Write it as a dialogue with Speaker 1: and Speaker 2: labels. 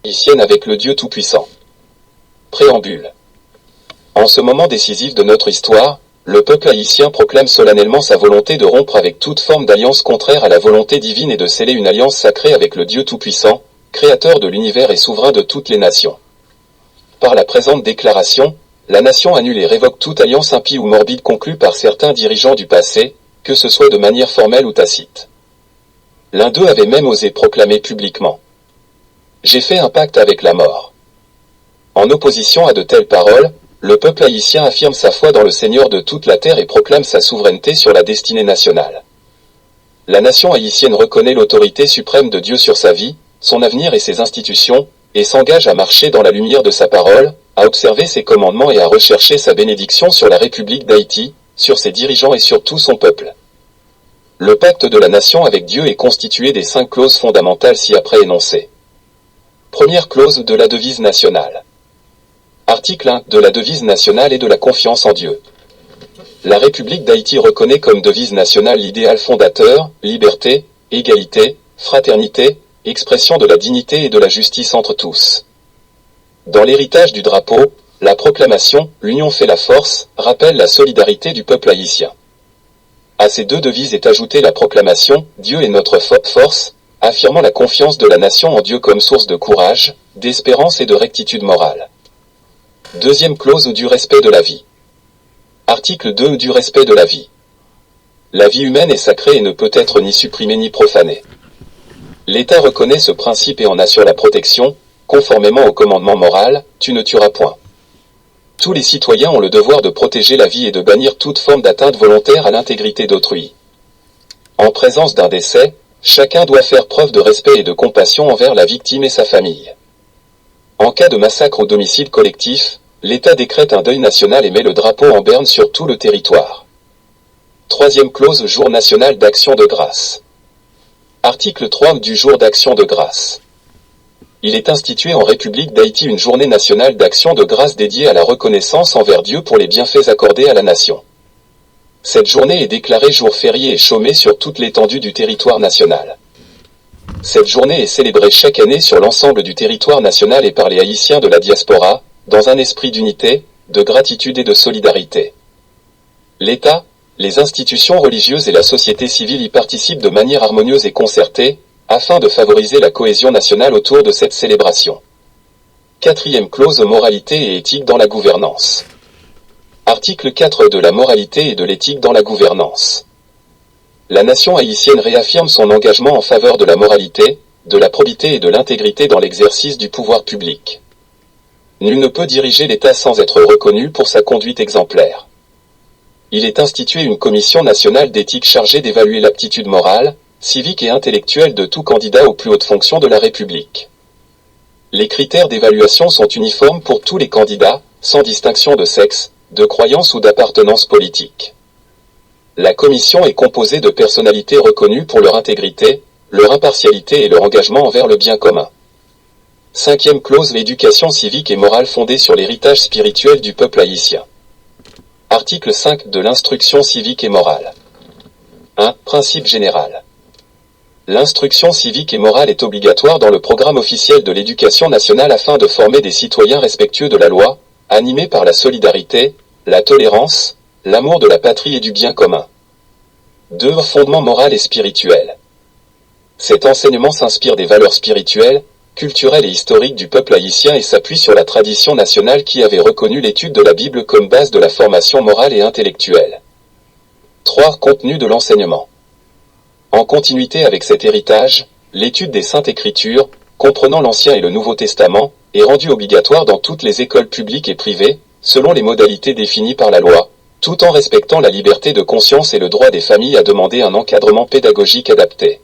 Speaker 1: haïtienne avec le Dieu Tout-Puissant. Préambule. En ce moment décisif de notre histoire, le peuple haïtien proclame solennellement sa volonté de rompre avec toute forme d'alliance contraire à la volonté divine et de sceller une alliance sacrée avec le Dieu Tout-Puissant, créateur de l'univers et souverain de toutes les nations. Par la présente déclaration, la nation annule et révoque toute alliance impie ou morbide conclue par certains dirigeants du passé, que ce soit de manière formelle ou tacite. L'un d'eux avait même osé proclamer publiquement: j'ai fait un pacte avec la mort. En opposition à de telles paroles, le peuple haïtien affirme sa foi dans le Seigneur de toute la terre et proclame sa souveraineté sur la destinée nationale. La nation haïtienne reconnaît l'autorité suprême de Dieu sur sa vie, son avenir et ses institutions, et s'engage à marcher dans la lumière de sa parole, à observer ses commandements et à rechercher sa bénédiction sur la République d'Haïti, sur ses dirigeants et sur tout son peuple. Le pacte de la nation avec Dieu est constitué des 5 clauses fondamentales ci-après énoncées. Première clause de la devise nationale. Article 1 de la devise nationale et de la confiance en Dieu. La République d'Haïti reconnaît comme devise nationale l'idéal fondateur, liberté, égalité, fraternité, expression de la dignité et de la justice entre tous. Dans l'héritage du drapeau, la proclamation « L'union fait la force » rappelle la solidarité du peuple haïtien. À ces 2 devises est ajoutée la proclamation « Dieu est notre force », affirmant la confiance de la nation en Dieu comme source de courage, d'espérance et de rectitude morale. Deuxième clause du respect de la vie. Article 2 du respect de la vie. La vie humaine est sacrée et ne peut être ni supprimée ni profanée. L'État reconnaît ce principe et en assure la protection, conformément au commandement moral « Tu ne tueras point ». Tous les citoyens ont le devoir de protéger la vie et de bannir toute forme d'atteinte volontaire à l'intégrité d'autrui. En présence d'un décès, chacun doit faire preuve de respect et de compassion envers la victime et sa famille. En cas de massacre ou d'homicide collectif, l'État décrète un deuil national et met le drapeau en berne sur tout le territoire. Troisième clause Jour national d'action de grâce. Article 3 du jour d'action de grâce. Il est institué en République d'Haïti une journée nationale d'action de grâce dédiée à la reconnaissance envers Dieu pour les bienfaits accordés à la nation. Cette journée est déclarée jour férié et chômé sur toute l'étendue du territoire national. Cette journée est célébrée chaque année sur l'ensemble du territoire national et par les Haïtiens de la diaspora, dans un esprit d'unité, de gratitude et de solidarité. L'État, les institutions religieuses et la société civile y participent de manière harmonieuse et concertée, afin de favoriser la cohésion nationale autour de cette célébration. Quatrième clause moralité et éthique dans la gouvernance. Article 4 de la moralité et de l'éthique dans la gouvernance. La nation haïtienne réaffirme son engagement en faveur de la moralité, de la probité et de l'intégrité dans l'exercice du pouvoir public. Nul ne peut diriger l'État sans être reconnu pour sa conduite exemplaire. Il est institué une commission nationale d'éthique chargée d'évaluer l'aptitude morale, civique et intellectuelle de tout candidat aux plus hautes fonctions de la République. Les critères d'évaluation sont uniformes pour tous les candidats, sans distinction de sexe, de croyance ou d'appartenance politique. La commission est composée de personnalités reconnues pour leur intégrité, leur impartialité et leur engagement envers le bien commun. Cinquième clause l'éducation civique et morale fondée sur l'héritage spirituel du peuple haïtien. Article 5 de l'instruction civique et morale. 1. Principe général. L'instruction civique et morale est obligatoire dans le programme officiel de l'éducation nationale afin de former des citoyens respectueux de la loi, animés par la solidarité, la tolérance, l'amour de la patrie et du bien commun. 2. Fondement moral et spirituel. Cet enseignement s'inspire des valeurs spirituelles, culturelles et historiques du peuple haïtien et s'appuie sur la tradition nationale qui avait reconnu l'étude de la Bible comme base de la formation morale et intellectuelle. 3. Contenu de l'enseignement. En continuité avec cet héritage, l'étude des Saintes Écritures, comprenant l'Ancien et le Nouveau Testament, est rendue obligatoire dans toutes les écoles publiques et privées, selon les modalités définies par la loi, tout en respectant la liberté de conscience et le droit des familles à demander un encadrement pédagogique adapté.